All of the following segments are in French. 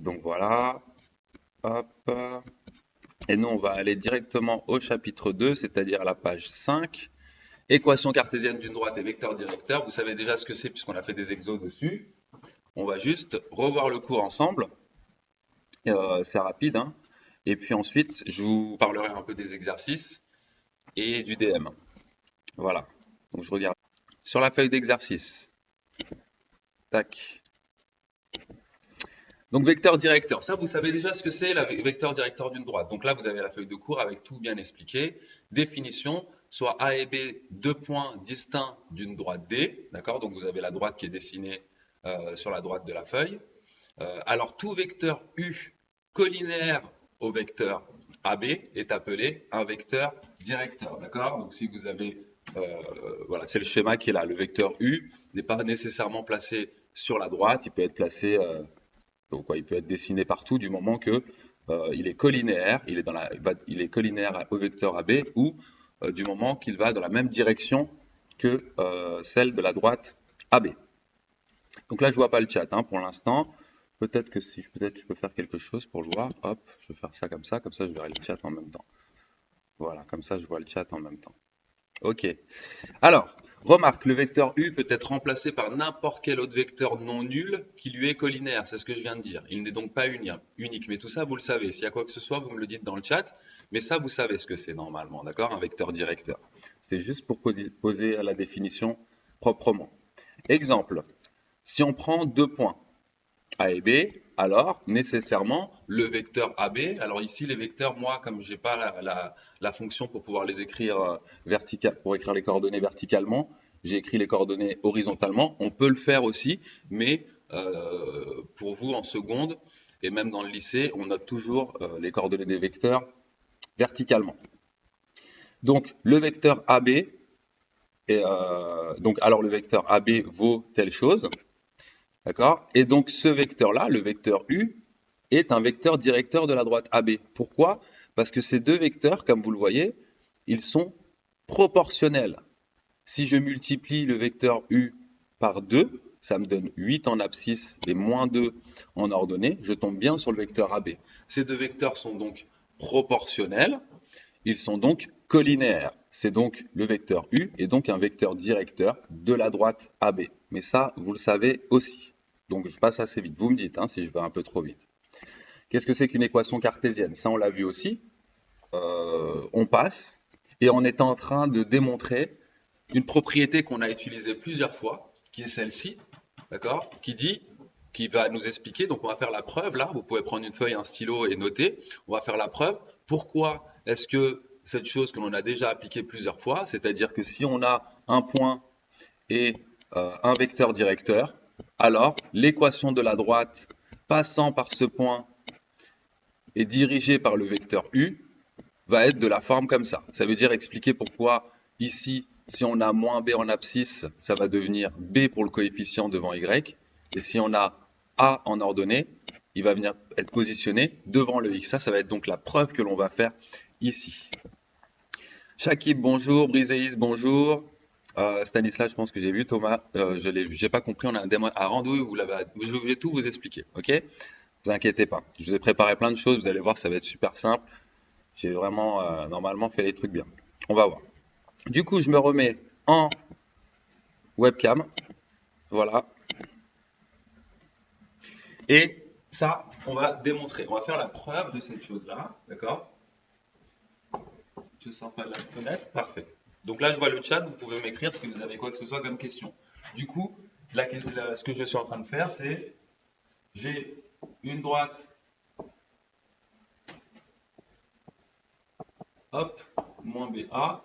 Donc voilà, hop. Et nous, on va aller directement au chapitre 2, c'est-à-dire à la page 5. Équation cartésienne d'une droite et vecteur directeur. Vous savez déjà ce que c'est puisqu'on a fait des exos dessus. On va juste revoir le cours ensemble. C'est rapide, hein. Et puis ensuite, je vous parlerai un peu des exercices et du DM. Voilà. Donc je regarde. Sur la feuille d'exercice. Tac. Donc vecteur directeur, ça vous savez déjà ce que c'est, le vecteur directeur d'une droite. Donc là, vous avez la feuille de cours avec tout bien expliqué. Définition, soit A et B, deux points distincts d'une droite D. D'accord? Donc vous avez la droite qui est dessinée sur la droite de la feuille. Alors tout vecteur U collinaire au vecteur AB est appelé un vecteur directeur. D'accord? Donc si vous avez, voilà, c'est le schéma qui est là. Le vecteur U n'est pas nécessairement placé sur la droite, il peut être placé donc, il peut être dessiné partout du moment que il est collinaire, il est collinaire au vecteur AB ou du moment qu'il va dans la même direction que celle de la droite AB. Donc là, je vois pas le chat hein, pour l'instant. Peut-être que si peut-être je peux faire quelque chose pour le voir. Hop, je vais faire ça, comme ça je verrai le chat en même temps. Voilà, comme ça je vois le chat en même temps. Ok. Alors, remarque, le vecteur U peut être remplacé par n'importe quel autre vecteur non nul qui lui est collinaire. C'est ce que je viens de dire. Il n'est donc pas unique. Mais tout ça, vous le savez. S'il y a quoi que ce soit, vous me le dites dans le chat. Mais ça, vous savez ce que c'est normalement, d'accord? Un vecteur directeur. C'est juste pour poser la définition proprement. Exemple, si on prend deux points, A et B, alors nécessairement le vecteur AB, alors ici les vecteurs, moi comme j'ai pas la fonction pour pouvoir les écrire pour écrire les coordonnées verticalement, j'ai écrit les coordonnées horizontalement, on peut le faire aussi, mais pour vous en seconde et même dans le lycée, on note toujours les coordonnées des vecteurs verticalement. Donc le vecteur AB, alors le vecteur AB vaut telle chose, d'accord? Et donc ce vecteur-là, le vecteur U, est un vecteur directeur de la droite AB. Pourquoi? Parce que ces deux vecteurs, comme vous le voyez, ils sont proportionnels. Si je multiplie le vecteur U par 2, ça me donne 8 en abscisse et moins 2 en ordonnée, je tombe bien sur le vecteur AB. Ces deux vecteurs sont donc proportionnels, ils sont donc collinéaires. C'est donc le vecteur U est donc un vecteur directeur de la droite AB. Mais ça, vous le savez aussi. Donc je passe assez vite. Vous me dites hein, si je vais un peu trop vite. Qu'est-ce que c'est qu'une équation cartésienne? Ça, on l'a vu aussi. On passe et on est en train de démontrer une propriété qu'on a utilisée plusieurs fois, qui est celle-ci, d'accord? Qui va nous expliquer, donc on va faire la preuve là, vous pouvez prendre une feuille, un stylo et noter, on va faire la preuve. Pourquoi est-ce que cette chose que l'on a déjà appliquée plusieurs fois, c'est-à-dire que si on a un point et un vecteur directeur, alors l'équation de la droite passant par ce point et dirigée par le vecteur U va être de la forme comme ça. Ça veut dire expliquer pourquoi ici, si on a moins b en abscisse, ça va devenir b pour le coefficient devant y. Et si on a a en ordonnée, il va venir être positionné devant le x. Ça va être donc la preuve que l'on va faire ici. Shakib, bonjour. Briseis, bonjour. Stanislas, je pense que j'ai vu. Thomas, je l'ai vu. J'ai pas compris. On a un démo à rendez-vous. Je vais tout vous expliquer. Ok? Vous inquiétez pas. Je vous ai préparé plein de choses. Vous allez voir, ça va être super simple. J'ai vraiment normalement fait les trucs bien. On va voir. Du coup, je me remets en webcam. Voilà. Et ça, on va démontrer. On va faire la preuve de cette chose-là. D'accord? Je ne sors pas de la fenêtre. Parfait. Donc là, je vois le chat. Vous pouvez m'écrire si vous avez quoi que ce soit comme question. Du coup, ce que je suis en train de faire, c'est j'ai une droite. Hop, moins BA.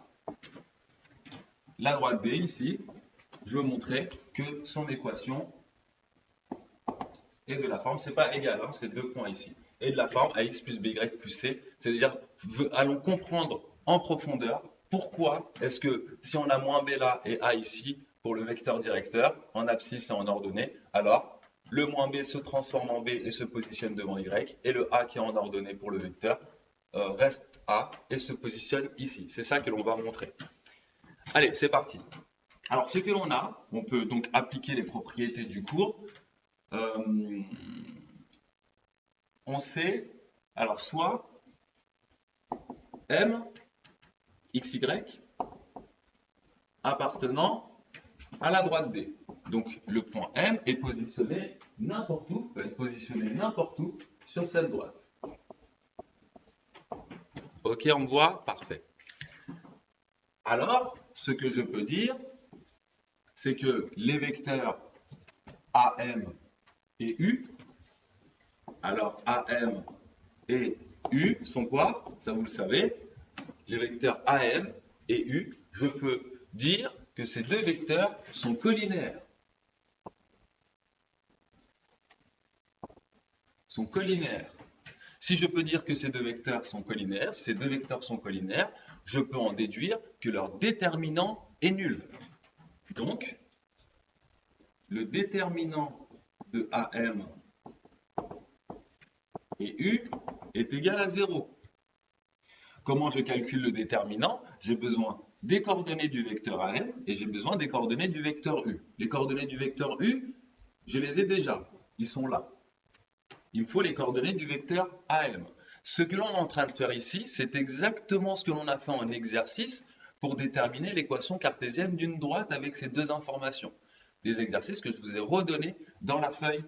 La droite B ici. Je veux montrer que son équation et de la forme, c'est pas égal, hein, c'est deux points ici. Et de la forme ax plus by plus c, c'est-à-dire allons comprendre en profondeur pourquoi est-ce que si on a moins b là et a ici pour le vecteur directeur en abscisse et en ordonnée, alors le moins b se transforme en b et se positionne devant y et le a qui est en ordonnée pour le vecteur reste a et se positionne ici. C'est ça que l'on va montrer. Allez, c'est parti. Alors ce que l'on a, on peut donc appliquer les propriétés du cours. on sait, alors soit M, xy, appartenant à la droite D. Donc le point M est positionné n'importe où, peut être positionné n'importe où sur cette droite. Ok, on me voit? Parfait. Alors, ce que je peux dire, c'est que les vecteurs AM et U, alors AM et U sont quoi? Ça vous le savez, les vecteurs AM et U, je peux dire que ces deux vecteurs sont collinaires. Si je peux dire que ces deux vecteurs sont collinaires, je peux en déduire que leur déterminant est nul. Donc, le déterminant de AM et U est égal à 0. Comment je calcule le déterminant? J'ai besoin des coordonnées du vecteur AM et j'ai besoin des coordonnées du vecteur U. Les coordonnées du vecteur U, je les ai déjà, ils sont là. Il me faut les coordonnées du vecteur AM. Ce que l'on est en train de faire ici, c'est exactement ce que l'on a fait en exercice pour déterminer l'équation cartésienne d'une droite avec ces deux informations. Des exercices que je vous ai redonnés dans la feuille,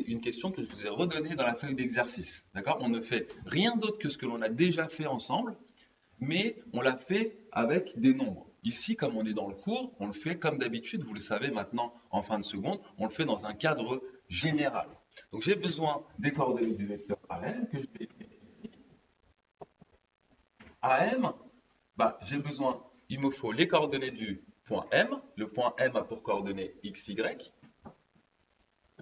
une question que je vous ai redonnée dans la feuille d'exercice. D'accord? On ne fait rien d'autre que ce que l'on a déjà fait ensemble, mais on l'a fait avec des nombres. Ici, comme on est dans le cours, on le fait comme d'habitude, vous le savez maintenant en fin de seconde, on le fait dans un cadre général. Donc j'ai besoin des coordonnées du vecteur AM que je vais écrire ici. AM, il me faut les coordonnées du point M. Le point M a pour coordonnées x, y,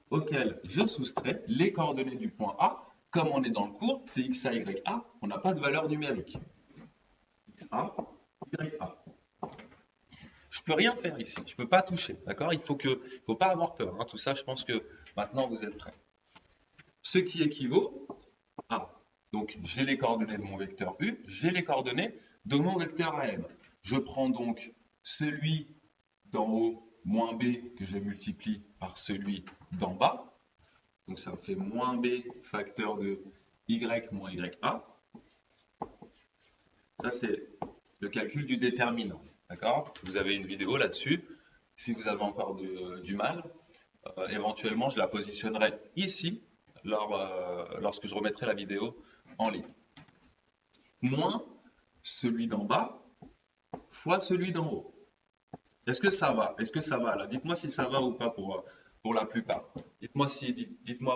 auquel je soustrais les coordonnées du point A. Comme on est dans le cours, c'est x, y, a, on n'a pas de valeur numérique. X, A, y, A. Je peux rien faire ici, je ne peux pas toucher, d'accord? Il faut pas avoir peur, hein. Tout ça, je pense que maintenant vous êtes prêts. Ce qui équivaut à, donc j'ai les coordonnées de mon vecteur U, j'ai les coordonnées de mon vecteur AM. Je prends donc celui d'en haut, moins B, que je multiplie par celui d'en bas. Donc ça me fait moins B facteur de Y moins YA. Ça, c'est le calcul du déterminant. D'accord? Vous avez une vidéo là-dessus. Si vous avez encore du mal, éventuellement, je la positionnerai ici lorsque je remettrai la vidéo en ligne. Moins celui d'en bas fois celui d'en haut. Est-ce que ça va? Est-ce que ça va là? Dites-moi si ça va ou pas pour la plupart. Dites-moi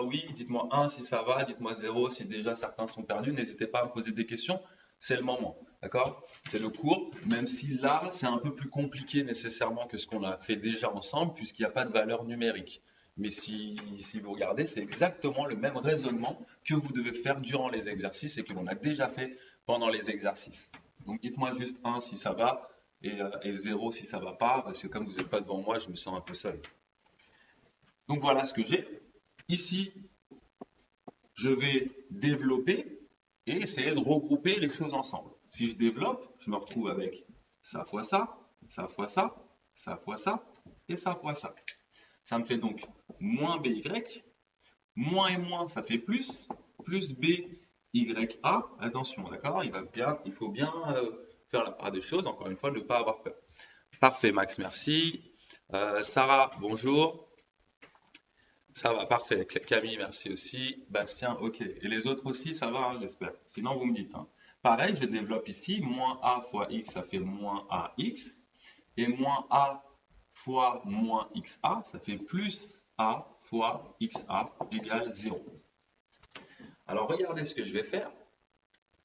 oui, dites-moi 1 si ça va, dites-moi 0 si déjà certains sont perdus. N'hésitez pas à me poser des questions, c'est le moment. D'accord? C'est le cours, même si là, c'est un peu plus compliqué nécessairement que ce qu'on a fait déjà ensemble, puisqu'il n'y a pas de valeur numérique. Mais si vous regardez, c'est exactement le même raisonnement que vous devez faire durant les exercices et que l'on a déjà fait pendant les exercices. Donc dites-moi juste 1 si ça va et 0 si ça ne va pas, parce que comme vous n'êtes pas devant moi, je me sens un peu seul. Donc voilà ce que j'ai. Ici, je vais développer et essayer de regrouper les choses ensemble. Si je développe, je me retrouve avec ça fois ça, ça fois ça, ça fois ça et ça fois ça. Ça me fait donc moins BY, moins et moins, ça fait plus BYA. Attention, d'accord? Il faut bien faire la part des choses, encore une fois, ne pas avoir peur. Parfait, Max, merci. Sarah, bonjour. Ça va, parfait. Camille, merci aussi. Bastien, ok. Et les autres aussi, ça va, hein, j'espère. Sinon, vous me dites. Hein. Pareil, je développe ici. Moins A fois X, ça fait moins AX. Et moins A fois moins XA, ça fait plus A fois XA égale 0. Alors, regardez ce que je vais faire.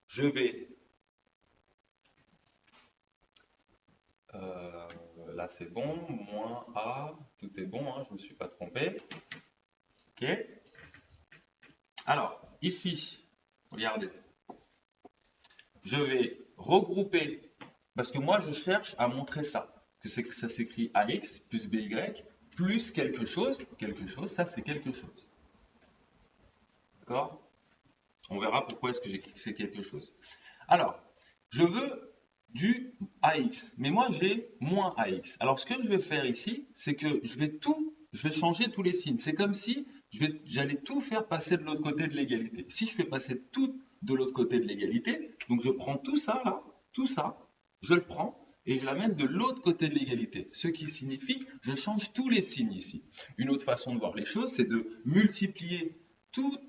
Je vais... là, c'est bon. Moins A, tout est bon, hein, je ne me suis pas trompé. Ok. Alors, ici, regardez. Je vais regrouper, parce que moi, je cherche à montrer ça. Que ça s'écrit AX plus BY plus quelque chose, ça c'est quelque chose. D'accord? On verra pourquoi est-ce que j'écris que c'est quelque chose. Alors, je veux du AX, mais moi j'ai moins AX. Alors, ce que je vais faire ici, c'est que je vais changer tous les signes. C'est comme si j'allais tout faire passer de l'autre côté de l'égalité. Si je fais passer tout de l'autre côté de l'égalité, donc je prends tout ça là, tout ça, je le prends et je l'amène de l'autre côté de l'égalité. Ce qui signifie, je change tous les signes ici. Une autre façon de voir les choses, c'est de multiplier toute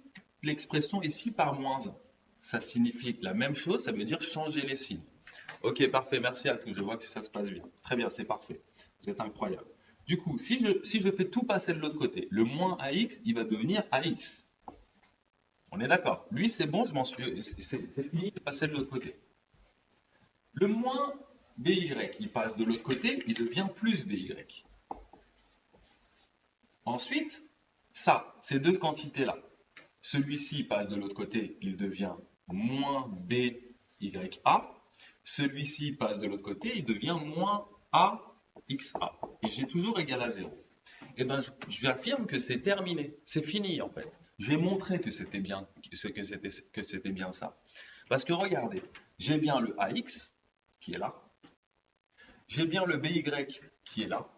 l'expression ici par moins 1. Ça signifie la même chose, ça veut dire changer les signes. Ok, parfait, merci à tous, je vois que ça se passe bien. Très bien, c'est parfait. Vous êtes incroyable. Du coup, si je fais tout passer de l'autre côté, le moins AX, il va devenir AX. On est d'accord. Lui, c'est bon, c'est fini de passer de l'autre côté. Le moins BY, il passe de l'autre côté, il devient plus BY. Ensuite, ça, ces deux quantités-là. Celui-ci passe de l'autre côté, il devient moins BYA. Celui-ci passe de l'autre côté, il devient moins AXA. Et j'ai toujours égal à 0. Eh bien, je affirme que c'est terminé. C'est fini, en fait. J'ai montré que c'était bien, que c'était bien ça. Parce que regardez, j'ai bien le AX qui est là. J'ai bien le BY qui est là.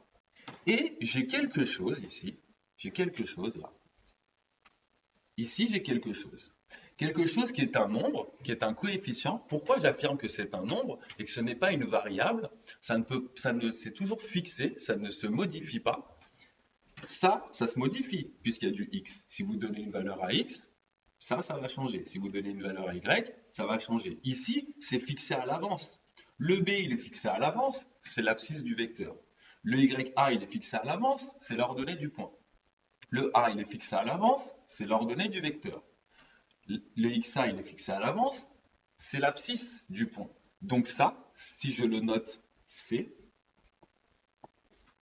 Et j'ai quelque chose ici. J'ai quelque chose là. Ici, j'ai quelque chose. Quelque chose qui est un nombre, qui est un coefficient. Pourquoi j'affirme que c'est un nombre et que ce n'est pas une variable? C'est toujours fixé, ça ne se modifie pas. Ça se modifie puisqu'il y a du x. Si vous donnez une valeur à x, ça va changer. Si vous donnez une valeur à y, ça va changer. Ici, c'est fixé à l'avance. Le b, il est fixé à l'avance, c'est l'abscisse du vecteur. Le ya, il est fixé à l'avance, c'est l'ordonnée du point. Le a, il est fixé à l'avance, c'est l'ordonnée du vecteur. Le xa, il est fixé à l'avance, c'est l'abscisse du point. Donc ça, si je le note C,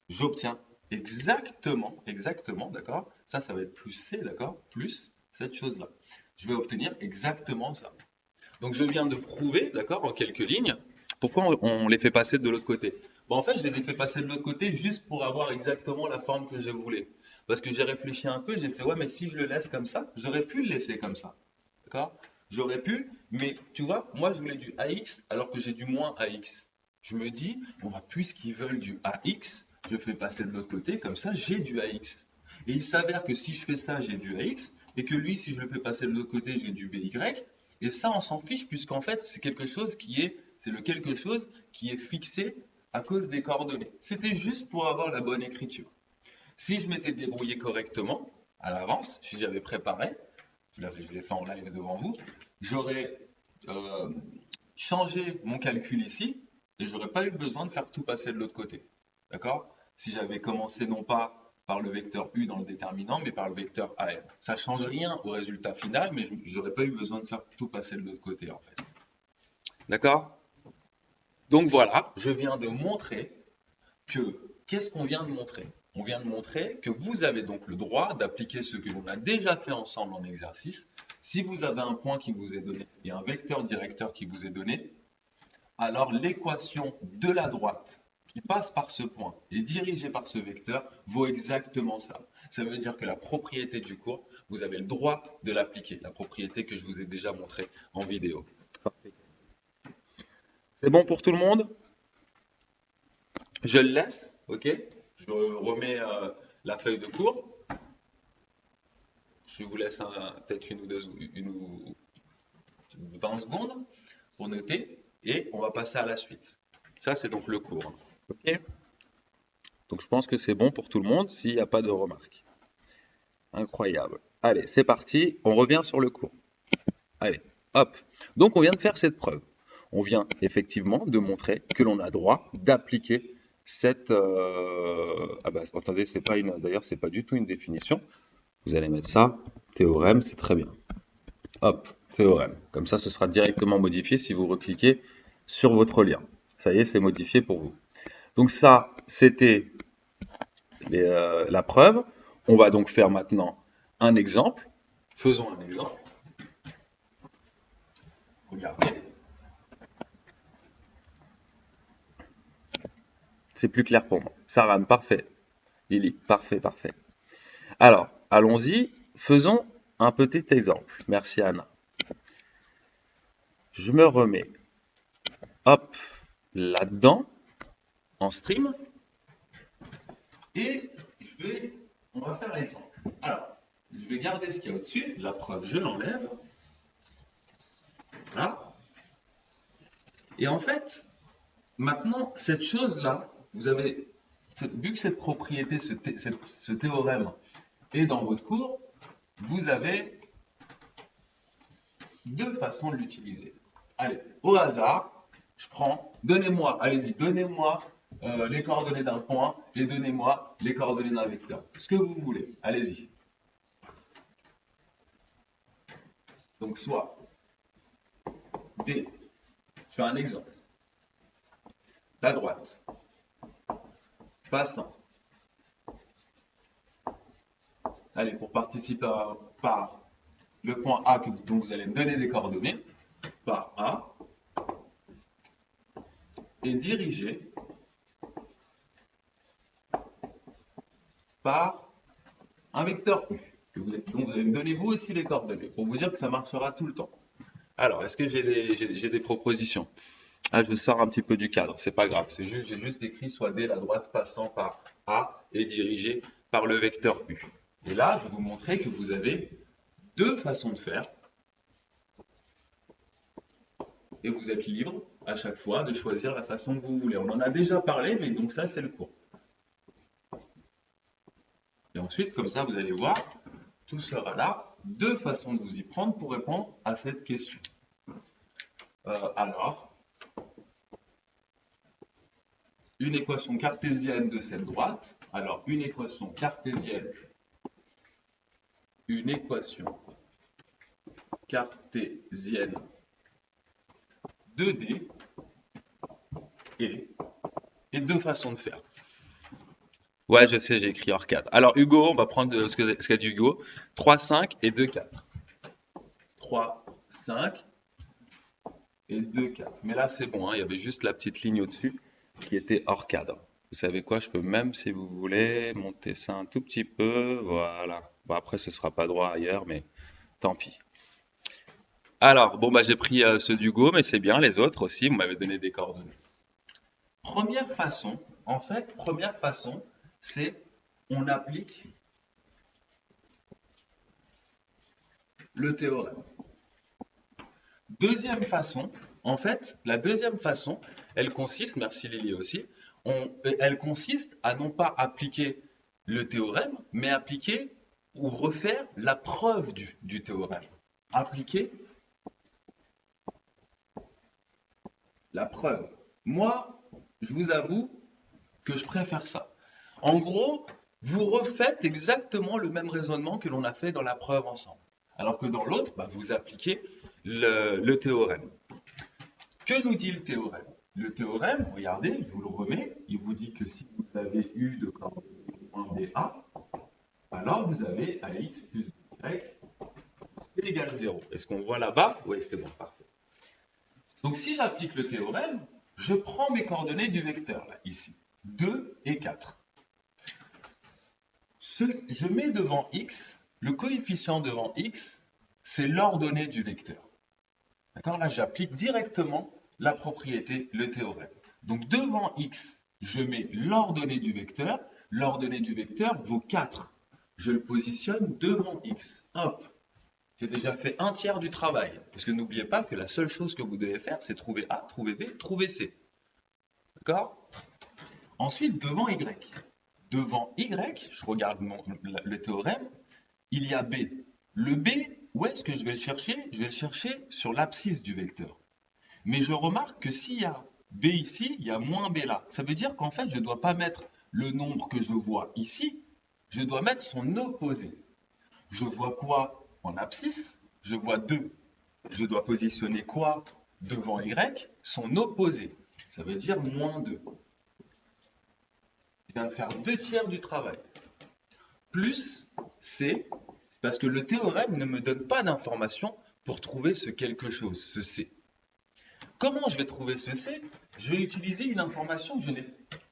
j'obtiens exactement, d'accord? Ça va être plus C, d'accord? Plus cette chose-là. Je vais obtenir exactement ça. Donc je viens de prouver, d'accord, en quelques lignes, pourquoi on les fait passer de l'autre côté. Bon, en fait, je les ai fait passer de l'autre côté juste pour avoir exactement la forme que je voulais. Parce que j'ai réfléchi un peu, j'ai fait, ouais, mais si je le laisse comme ça, j'aurais pu le laisser comme ça. D'accord? J'aurais pu, mais tu vois, moi je voulais du AX alors que j'ai du moins AX. Je me dis, bon, bah, puisqu'ils veulent du AX, je fais passer de l'autre côté, comme ça j'ai du AX. Et il s'avère que si je fais ça, j'ai du AX, et que lui, si je le fais passer de l'autre côté, j'ai du BY. Et ça, on s'en fiche, puisqu'en fait, c'est quelque chose c'est le quelque chose qui est fixé à cause des coordonnées. C'était juste pour avoir la bonne écriture. Si je m'étais débrouillé correctement, à l'avance, si j'avais préparé, je l'ai fait en live devant vous, j'aurais changé mon calcul ici et j'aurais pas eu besoin de faire tout passer de l'autre côté. D'accord? Si j'avais commencé non pas par le vecteur U dans le déterminant, mais par le vecteur AR. Ça ne change rien au résultat final, mais je n'aurais pas eu besoin de faire tout passer de l'autre côté en fait. D'accord? Donc voilà, je viens de montrer que, qu'est-ce qu'on vient de montrer? On vient de montrer que vous avez donc le droit d'appliquer ce que l'on a déjà fait ensemble en exercice. Si vous avez un point qui vous est donné et un vecteur directeur qui vous est donné, alors l'équation de la droite qui passe par ce point et dirigée par ce vecteur vaut exactement ça. Ça veut dire que la propriété du cours, vous avez le droit de l'appliquer, la propriété que je vous ai déjà montrée en vidéo. C'est bon pour tout le monde? Je le laisse, ok? Je remets la feuille de cours. Je vous laisse peut-être une ou 20 secondes pour noter et on va passer à la suite. Ça, c'est donc le cours. Ok? Donc, je pense que c'est bon pour tout le monde s'il n'y a pas de remarques. Incroyable. Allez, c'est parti. On revient sur le cours. Allez, hop. Donc, on vient de faire cette preuve. On vient effectivement de montrer que l'on a droit d'appliquer cette. Ah bah, attendez, c'est pas d'ailleurs, c'est pas du tout une définition. Vous allez mettre ça. Théorème, c'est très bien. Hop, théorème. Comme ça, ce sera directement modifié si vous recliquez sur votre lien. Ça y est, c'est modifié pour vous. Donc ça, c'était la preuve. On va donc faire maintenant un exemple. Faisons un exemple. Regardez. C'est plus clair pour moi. Saran, parfait. Lily, parfait, parfait. Alors, allons-y. Faisons un petit exemple. Merci Anna. Je me remets, hop, là-dedans, en stream. Et on va faire l'exemple. Alors, je vais garder ce qu'il y a au-dessus. La preuve, je l'enlève. Voilà. Et en fait, maintenant, cette chose-là, vous avez, vu que cette propriété, ce théorème est dans votre cours, vous avez deux façons de l'utiliser. Allez, au hasard, je prends, donnez-moi, allez-y, donnez-moi les coordonnées d'un point et donnez-moi les coordonnées d'un vecteur. Ce que vous voulez, allez-y. Donc, soit D, je fais un exemple. La droite, passant. Allez, pour participer par le point A, dont vous allez me donner des coordonnées, par A, et dirigé par un vecteur U, dont vous allez me donner vous aussi les coordonnées, pour vous dire que ça marchera tout le temps. Alors, est-ce que j'ai des propositions? Ah, je sors un petit peu du cadre, c'est pas grave, j'ai juste écrit soit D, la droite passant par A et dirigé par le vecteur U. Et là, je vais vous montrer que vous avez deux façons de faire. Et vous êtes libre à chaque fois de choisir la façon que vous voulez. On en a déjà parlé, mais donc ça, c'est le cours. Et ensuite, comme ça, vous allez voir, tout sera là, deux façons de vous y prendre pour répondre à cette question. Alors, une équation cartésienne de cette droite. Alors, une équation cartésienne de D et deux façons de faire. Ouais, je sais, j'ai écrit hors 4. Alors, Hugo, on va prendre ce qu'a dit Hugo. 3, 5 et 2, 4. 3, 5 et 2, 4. Mais là, c'est bon, hein, il y avait juste la petite ligne au-dessus qui était hors cadre. Vous savez quoi, je peux même, si vous voulez, monter ça un tout petit peu. Voilà. Bon, après, ce sera pas droit ailleurs, mais tant pis. Alors, bon, bah, j'ai pris ceux d'Hugo, mais c'est bien, les autres aussi, vous m'avez donné des coordonnées. Première façon, c'est on applique le théorème. Deuxième façon, en fait, la deuxième façon, elle consiste, merci Lily aussi, elle consiste à non pas appliquer le théorème, mais appliquer ou refaire la preuve du théorème. Appliquer la preuve. Moi, je vous avoue que je préfère ça. En gros, vous refaites exactement le même raisonnement que l'on a fait dans la preuve ensemble. Alors que dans l'autre, bah, vous appliquez le théorème. Que nous dit le théorème? Le théorème, regardez, je vous le remets, il vous dit que si vous avez U de coordonnées BA, alors vous avez AX plus BY, c'est égal 0. Est-ce qu'on voit là-bas? Oui, c'est bon, parfait. Donc si j'applique le théorème, je prends mes coordonnées du vecteur, là, ici, 2 et 4. Je mets devant x, le coefficient devant x, c'est l'ordonnée du vecteur. D'accord? Là, j'applique directement la propriété, le théorème. Donc devant x, je mets l'ordonnée du vecteur. L'ordonnée du vecteur vaut 4. Je le positionne devant x. Hop! J'ai déjà fait un tiers du travail. Parce que n'oubliez pas que la seule chose que vous devez faire, c'est trouver A, trouver B, trouver C. D'accord? Ensuite, devant y. Devant y, je regarde le théorème, il y a b. Le b, où est-ce que je vais le chercher? Je vais le chercher sur l'abscisse du vecteur. Mais je remarque que s'il y a b ici, il y a moins b là. Ça veut dire qu'en fait, je ne dois pas mettre le nombre que je vois ici, je dois mettre son opposé. Je vois quoi en abscisse? Je vois 2. Je dois positionner quoi devant y? Son opposé. Ça veut dire moins 2. Je viens de faire 2 tiers du travail. Plus C, parce que le théorème ne me donne pas d'informations pour trouver ce quelque chose, ce C. Comment je vais trouver ce C? Je vais utiliser une information que je n'ai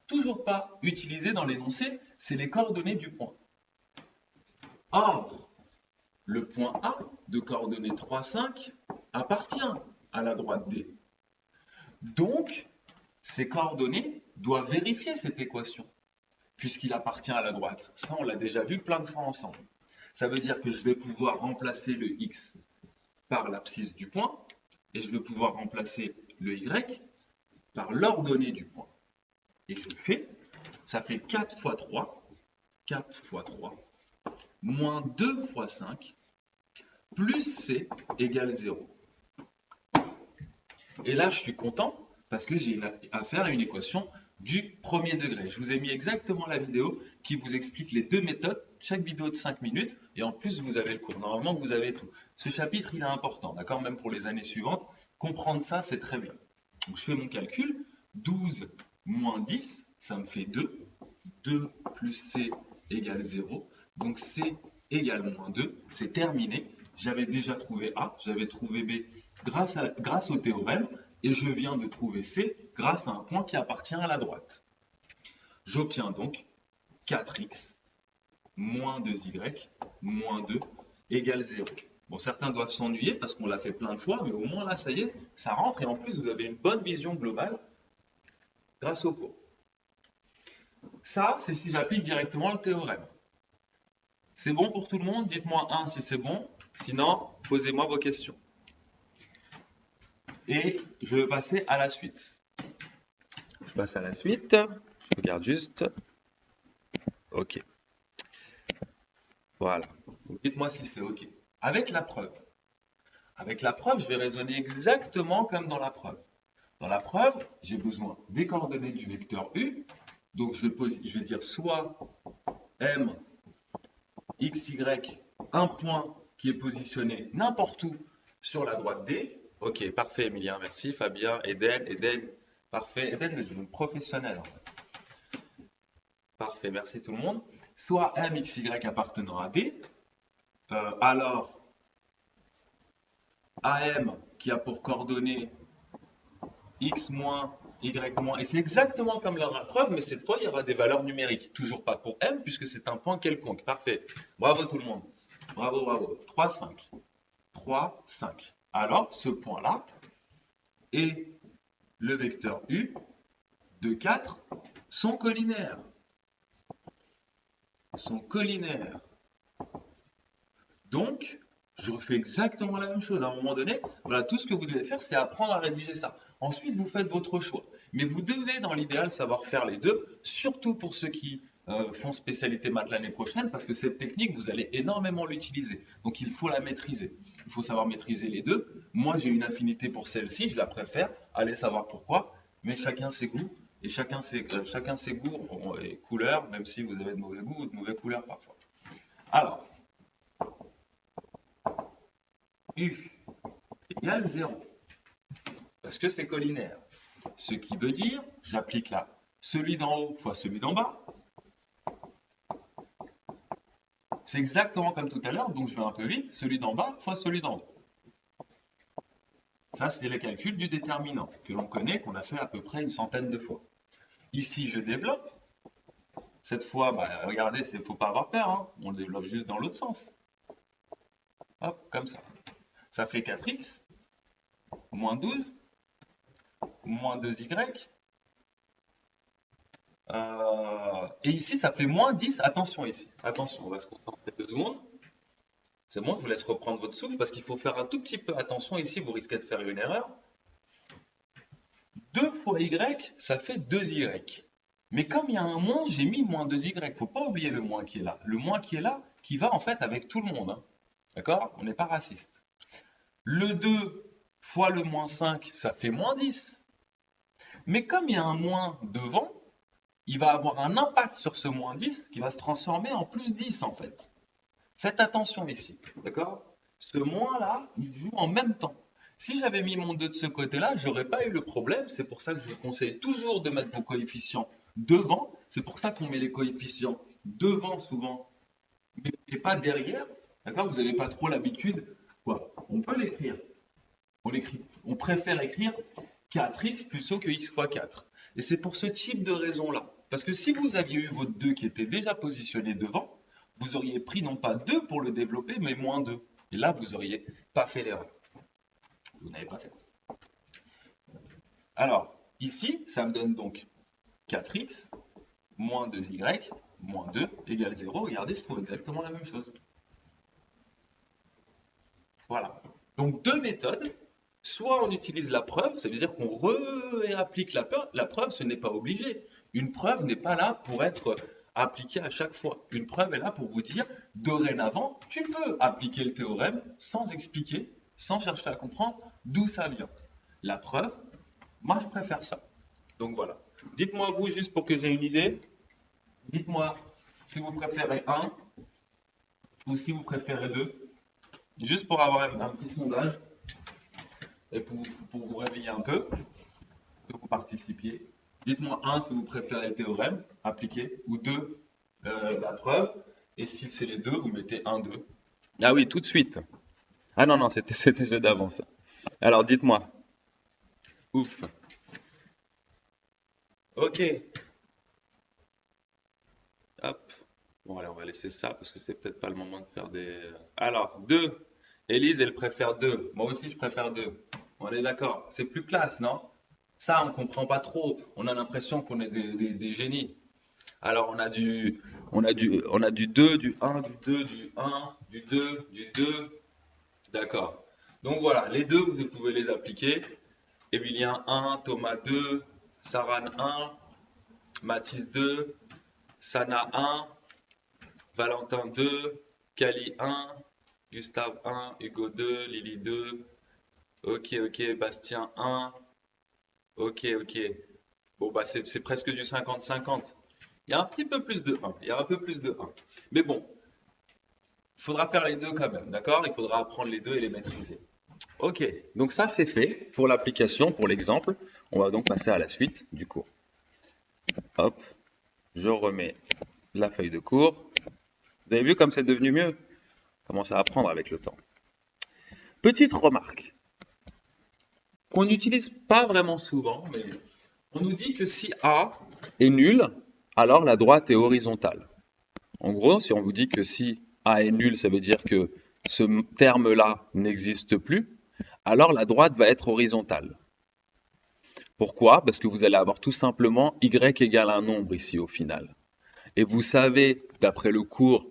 toujours pas utilisée dans l'énoncé, c'est les coordonnées du point. Or, le point A de coordonnées 3, 5 appartient à la droite D. Donc, ces coordonnées doivent vérifier cette équation, puisqu'il appartient à la droite. Ça, on l'a déjà vu plein de fois ensemble. Ça veut dire que je vais pouvoir remplacer le x par l'abscisse du point et je vais pouvoir remplacer le y par l'ordonnée du point. Et je le fais, ça fait 4 fois 3, 4 fois 3, moins 2 fois 5, plus c égale 0. Et là, je suis content parce que j'ai affaire à une équation du premier degré. Je vous ai mis exactement la vidéo qui vous explique les deux méthodes, chaque vidéo de 5 minutes, et en plus, vous avez le cours. Normalement, vous avez tout. Ce chapitre, il est important, d'accord? Même pour les années suivantes, comprendre ça, c'est très bien. Donc, je fais mon calcul. 12 moins 10, ça me fait 2. 2 plus c égale 0. Donc, c égale moins 2. C'est terminé. J'avais déjà trouvé A, j'avais trouvé B grâce au théorème, et je viens de trouver C grâce à un point qui appartient à la droite. J'obtiens donc 4x moins 2y moins 2 égale 0. Bon, certains doivent s'ennuyer parce qu'on l'a fait plein de fois, mais au moins là, ça y est, ça rentre, et en plus, vous avez une bonne vision globale grâce au cours. Ça, c'est si j'applique directement le théorème. C'est bon pour tout le monde? Dites-moi 1 si c'est bon, sinon, posez-moi vos questions. Et je vais passer à la suite. Je passe à la suite. Je regarde juste. OK. Voilà. Dites-moi si c'est OK. Avec la preuve. Avec la preuve, je vais raisonner exactement comme dans la preuve. Dans la preuve, j'ai besoin des coordonnées du vecteur U. Donc, je vais dire soit M, X, Y, un point qui est positionné n'importe où sur la droite D. Ok, parfait, Emilien, merci. Fabien, Eden, parfait. Eden est une professionnelle. Parfait, merci tout le monde. Soit M, X, Y appartenant à D. Alors, AM qui a pour coordonnées X moins, Y moins. Et c'est exactement comme dans la preuve, mais cette fois, il y aura des valeurs numériques. Toujours pas pour M, puisque c'est un point quelconque. Parfait. Bravo tout le monde. Bravo, bravo. 3, 5. 3, 5. Alors, ce point-là et le vecteur U de 4 sont collinaires. Donc, je refais exactement la même chose. À un moment donné, voilà, tout ce que vous devez faire, c'est apprendre à rédiger ça. Ensuite, vous faites votre choix. Mais vous devez, dans l'idéal, savoir faire les deux, surtout pour ceux qui font spécialité maths l'année prochaine, parce que cette technique, vous allez énormément l'utiliser. Donc, il faut la maîtriser. Il faut savoir maîtriser les deux. Moi, j'ai une affinité pour celle-ci, je la préfère. Allez savoir pourquoi. Mais chacun ses goûts. Et chacun ses goûts et couleurs, même si vous avez de mauvais goûts ou de mauvaises couleurs parfois. Alors, U égale 0. Parce que c'est collinaire. Ce qui veut dire, j'applique là, celui d'en haut fois celui d'en bas. C'est exactement comme tout à l'heure, donc je vais un peu vite, celui d'en bas fois celui d'en haut. Ça, c'est le calcul du déterminant, que l'on connaît, qu'on a fait à peu près une centaine de fois. Ici, je développe. Cette fois, regardez, il ne faut pas avoir peur, hein. On le développe juste dans l'autre sens. Hop, comme ça. Ça fait 4x, moins 12, moins 2y. Et ici, ça fait moins 10. Attention ici. Attention, on va se concentrer 2 secondes. C'est bon, je vous laisse reprendre votre souffle parce qu'il faut faire un tout petit peu attention. Ici, vous risquez de faire une erreur. 2 fois y, ça fait 2y. Mais comme il y a un moins, j'ai mis moins 2y. Il ne faut pas oublier le moins qui est là. Le moins qui est là, qui va en fait avec tout le monde. Hein. D'accord? On n'est pas raciste. Le 2 fois le moins 5, ça fait moins 10. Mais comme il y a un moins devant, il va avoir un impact sur ce moins 10 qui va se transformer en plus 10 en fait. Faites attention ici, d'accord? Ce moins-là, il joue en même temps. Si j'avais mis mon 2 de ce côté-là, je n'aurais pas eu le problème. C'est pour ça que je vous conseille toujours de mettre vos coefficients devant. C'est pour ça qu'on met les coefficients devant souvent, mais pas derrière. D'accord? Vous n'avez pas trop l'habitude. On peut l'écrire. On préfère écrire 4x plutôt que x fois 4. Et c'est pour ce type de raison-là. Parce que si vous aviez eu votre 2 qui était déjà positionné devant, vous auriez pris non pas 2 pour le développer, mais moins 2. Et là, vous n'auriez pas fait l'erreur. Vous n'avez pas fait. Alors, ici, ça me donne donc 4x moins 2y moins 2 égale 0. Regardez, je trouve exactement la même chose. Voilà. Donc deux méthodes. Soit on utilise la preuve, ça veut dire qu'on réapplique la preuve, ce n'est pas obligé. Une preuve n'est pas là pour être appliquée à chaque fois. Une preuve est là pour vous dire, dorénavant, tu peux appliquer le théorème sans expliquer, sans chercher à comprendre d'où ça vient. La preuve, moi je préfère ça. Donc voilà. Dites-moi vous, juste pour que j'ai une idée, dites-moi si vous préférez 1 ou si vous préférez 2, juste pour avoir un petit sondage et pour vous réveiller un peu, que vous participiez. Dites-moi 1 si vous préférez le théorème appliqué, ou 2 la preuve, et si c'est les deux, vous mettez 1, 2. Ah oui, tout de suite. Ah non, non, c'était ceux d'avant ça. Alors dites-moi. Ouf. Ok. Hop. Bon, allez, on va laisser ça parce que c'est peut-être pas le moment de faire des. Alors, 2. Élise, elle préfère 2. Moi aussi, je préfère 2. On est d'accord. C'est plus classe, non? Ça, on comprend pas trop. On a l'impression qu'on est des génies. Alors, on a du 2, du 1, du 2, du 1, du 2, du 2. D'accord. Donc voilà, les deux, vous pouvez les appliquer. Emilien 1, Thomas 2, Saran 1, Mathis 2, Sana 1, Valentin 2, Kali 1, Gustave 1, Hugo 2, Lily 2. Ok, ok, Bastien 1. Ok, ok. Bon, bah, c'est presque du 50-50. Il y a un petit peu plus de 1. Il y a un peu plus de 1. Mais bon, il faudra faire les deux quand même, d'accord? Il faudra apprendre les deux et les maîtriser. Ok, donc ça c'est fait pour l'application, pour l'exemple. On va donc passer à la suite du cours. Hop, je remets la feuille de cours. Vous avez vu comme c'est devenu mieux? Commence à apprendre avec le temps. Petite remarque qu'on n'utilise pas vraiment souvent, mais on nous dit que si A est nul, alors la droite est horizontale. En gros, si on vous dit que si A est nul, ça veut dire que ce terme-là n'existe plus, alors la droite va être horizontale. Pourquoi? Parce que vous allez avoir tout simplement y égale un nombre ici au final. Et vous savez, d'après le cours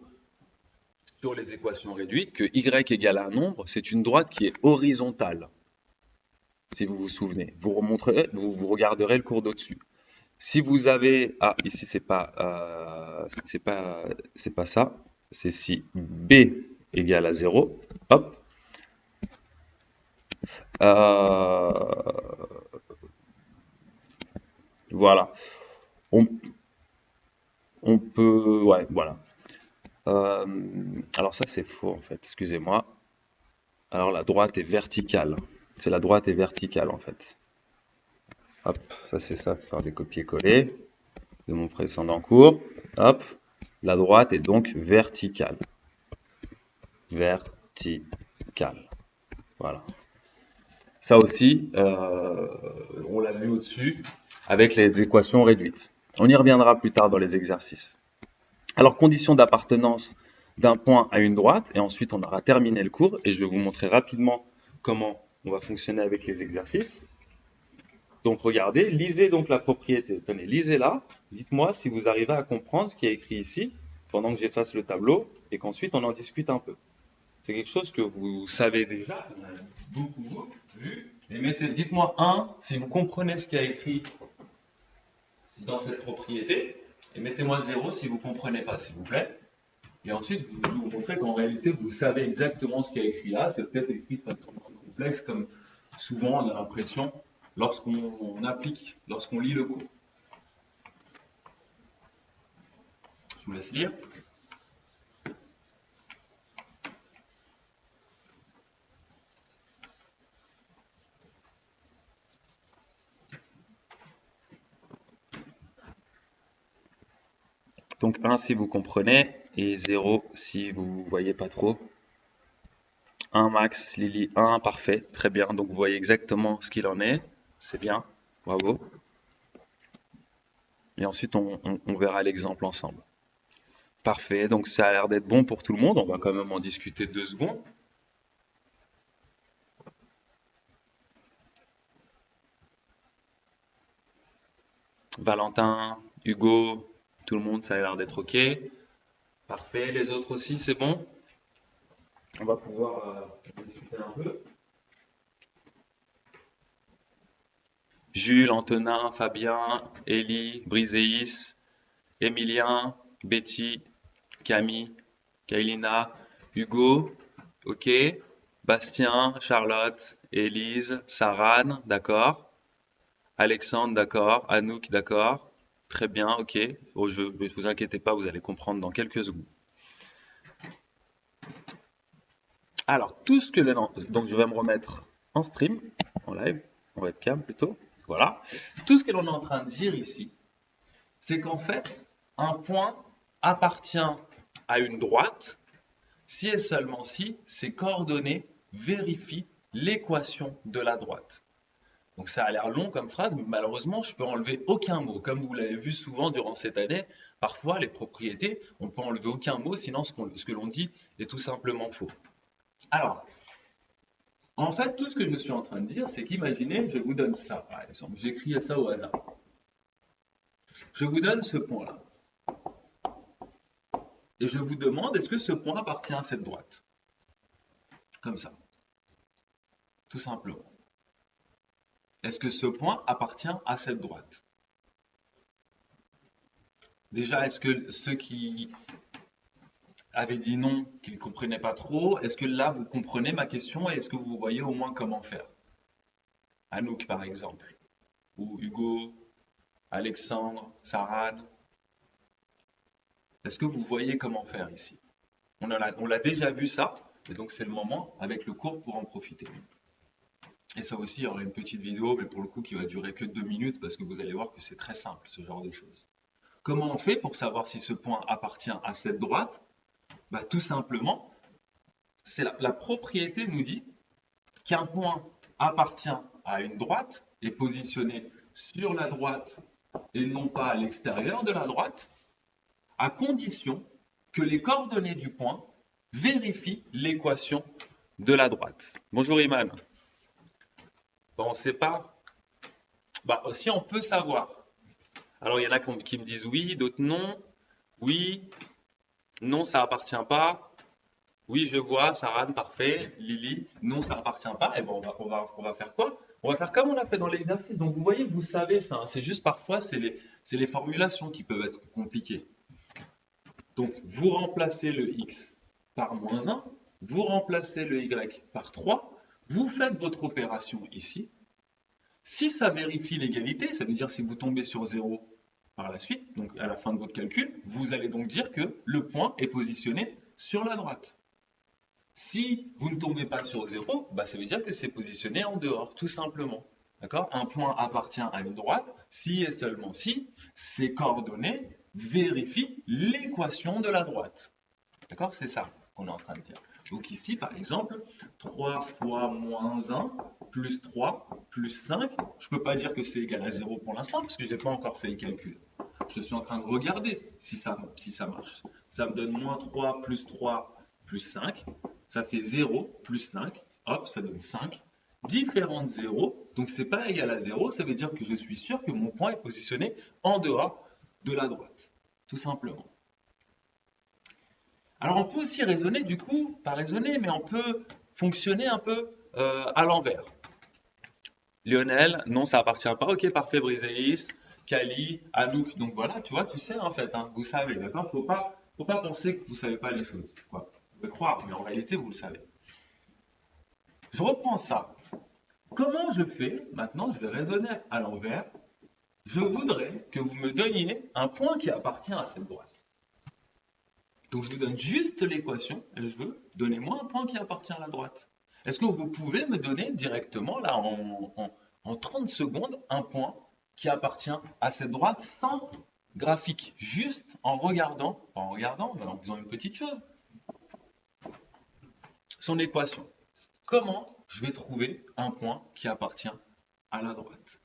sur les équations réduites, que y égale un nombre, c'est une droite qui est horizontale. Si vous vous souvenez, vous regarderez le cours d'au-dessus. Si vous avez, ah ici c'est pas ça, c'est si b égale à 0, hop, euh, voilà, on, on peut, ouais, voilà. Euh, alors ça c'est faux en fait, excusez-moi. Alors la droite est verticale, c'est la droite est verticale en fait. Hop, ça c'est ça, faire des copier-coller de mon précédent cours. Hop, la droite est donc verticale. Verticale. Voilà. Ça aussi, on l'a vu au-dessus avec les équations réduites. On y reviendra plus tard dans les exercices. Alors, condition d'appartenance d'un point à une droite, et ensuite on aura terminé le cours, et je vais vous montrer rapidement comment on va fonctionner avec les exercices. Donc regardez, lisez donc la propriété. Tenez, lisez-la, dites-moi si vous arrivez à comprendre ce qui est écrit ici, pendant que j'efface le tableau, et qu'ensuite on en discute un peu. C'est quelque chose que vous savez déjà, on a beaucoup vu. Et dites-moi 1 si vous comprenez ce qu'il y a écrit dans cette propriété. Et mettez-moi 0 si vous ne comprenez pas, s'il vous plaît. Et ensuite, je vais vous montrer qu'en réalité, vous savez exactement ce qu'il y a écrit là. C'est peut-être écrit de façon complexe, comme souvent on a l'impression lorsqu'on applique, lorsqu'on lit le cours. Je vous laisse lire. Donc 1 si vous comprenez et 0 si vous voyez pas trop. 1 max, Lily 1, parfait, très bien. Donc vous voyez exactement ce qu'il en est. C'est bien, bravo. Et ensuite on verra l'exemple ensemble. Parfait, donc ça a l'air d'être bon pour tout le monde. On va quand même en discuter 2 secondes. Valentin, Hugo, tout le monde, ça a l'air d'être OK. Parfait, les autres aussi, c'est bon? On va pouvoir discuter. Jules, Antonin, Fabien, Élie, Briséis, Emilien, Betty, Camille, Kailina, Hugo, ok, Bastien, Charlotte, Élise, Saran, d'accord, Alexandre, d'accord, Anouk, d'accord, très bien, ok, oh, ne vous inquiétez pas, vous allez comprendre dans quelques secondes. Alors, tout ce que donc je vais me remettre en stream, en live, en webcam plutôt, voilà. Tout ce que l'on est en train de dire ici, c'est qu'en fait, un point appartient à une droite si et seulement si ses coordonnées vérifient l'équation de la droite. Donc ça a l'air long comme phrase, mais malheureusement, je peux enlever aucun mot. Comme vous l'avez vu souvent durant cette année, parfois les propriétés, on peut enlever aucun mot, sinon ce que l'on dit est tout simplement faux. Alors, en fait, tout ce que je suis en train de dire, c'est qu'imaginez, je vous donne ça, par exemple. J'écris ça au hasard. Je vous donne ce point-là. Et je vous demande, est-ce que ce point appartient à cette droite? Comme ça. Tout simplement. Est-ce que ce point appartient à cette droite? Déjà, est-ce que ceux qui avaient dit non, qu'ils ne comprenaient pas trop, est-ce que là, vous comprenez ma question et est-ce que vous voyez au moins comment faire? Anouk, par exemple, ou Hugo, Alexandre, Saran. Est-ce que vous voyez comment faire ici? On l'a déjà vu ça, et donc c'est le moment avec le cours pour en profiter. Et ça aussi, il y aura une petite vidéo, mais pour le coup qui va durer que 2 minutes parce que vous allez voir que c'est très simple ce genre de choses. Comment on fait pour savoir si ce point appartient à cette droite? Bah, tout simplement, c'est la propriété nous dit qu'un point appartient à une droite, est positionné sur la droite et non pas à l'extérieur de la droite, à condition que les coordonnées du point vérifient l'équation de la droite. Bonjour Iman. Bon, on ne sait pas. Bah, si on peut savoir. Alors, il y en a qui me disent oui, d'autres non. Oui, non, ça appartient pas. Oui, je vois, Saran, parfait. Lily, non, ça appartient pas. Et bon, on va faire quoi? On va faire comme on l'a fait dans l'exercice. Donc, vous voyez, vous savez ça, hein. C'est juste parfois, c'est les formulations qui peuvent être compliquées. Donc, vous remplacez le x par moins 1, vous remplacez le y par 3, vous faites votre opération ici. Si ça vérifie l'égalité, ça veut dire si vous tombez sur 0 par la suite, donc à la fin de votre calcul, vous allez donc dire que le point est positionné sur la droite. Si vous ne tombez pas sur 0, bah ça veut dire que c'est positionné en dehors, tout simplement. D'accord? Un point appartient à une droite si et seulement si ses coordonnées vérifient l'équation de la droite. D'accord? C'est ça qu'on est en train de dire. Donc ici, par exemple, 3 fois moins 1 plus 3 plus 5, je ne peux pas dire que c'est égal à 0 pour l'instant parce que je n'ai pas encore fait le calcul. Je suis en train de regarder si ça marche. Ça me donne moins 3 plus 3 plus 5. Ça fait 0 plus 5. Hop, ça donne 5. Différent de 0, donc c'est pas égal à 0, ça veut dire que je suis sûr que mon point est positionné en dehors de la droite. Tout simplement. Alors on peut aussi raisonner du coup, pas raisonner, mais on peut fonctionner un peu à l'envers. Lionel, non, ça appartient pas. Ok, parfait, Briséis, Kali, Anouk. Donc voilà, tu vois, tu sais en fait, hein, vous savez, d'accord? Faut pas penser que vous savez pas les choses. Quoi. Vous pouvez croire, mais en réalité, vous le savez. Je reprends ça. Comment je fais? Maintenant, je vais raisonner à l'envers. Je voudrais que vous me donniez un point qui appartient à cette droite. Donc je vous donne juste l'équation et je veux, donnez-moi un point qui appartient à la droite. Est-ce que vous pouvez me donner directement, là, en 30 secondes, un point qui appartient à cette droite sans graphique, juste en regardant, pas en regardant, mais en faisant une petite chose, son équation. Comment je vais trouver un point qui appartient à la droite?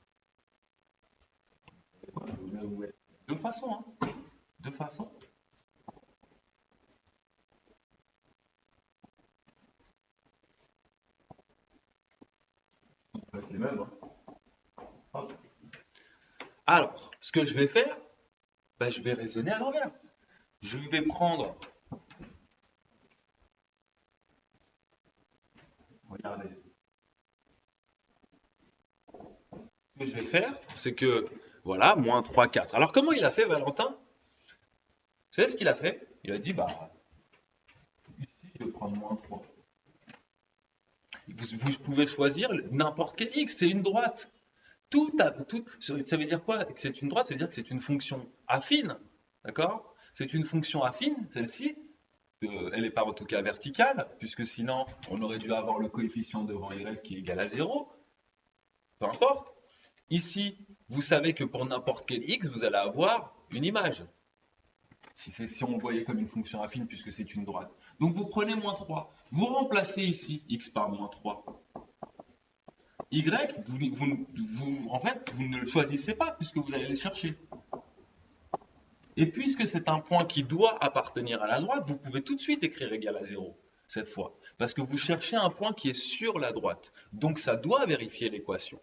De façon, hein, de façon. Les mêmes, hein. Alors, ce que je vais faire, ben, je vais raisonner à l'envers. Je vais prendre, regardez, que je vais faire, c'est que, voilà, moins 3, 4. Alors, comment il a fait, Valentin? Vous savez ce qu'il a fait? Il a dit, bah, ici, je vais prendre moins 3. Vous pouvez choisir n'importe quel x, c'est une droite. Ça veut dire quoi? Que c'est une droite, ça veut dire que c'est une fonction affine. D'accord? C'est une fonction affine, celle-ci. Elle n'est pas en tout cas verticale, puisque sinon, on aurait dû avoir le coefficient devant y qui est égal à 0. Peu importe. Ici, vous savez que pour n'importe quel x, vous allez avoir une image. Si on le voyait comme une fonction affine, puisque c'est une droite. Donc vous prenez moins 3. Vous remplacez ici x par moins 3. Y, en fait, vous ne le choisissez pas, puisque vous allez le chercher. Et puisque c'est un point qui doit appartenir à la droite, vous pouvez tout de suite écrire égal à 0, cette fois. Parce que vous cherchez un point qui est sur la droite. Donc ça doit vérifier l'équation.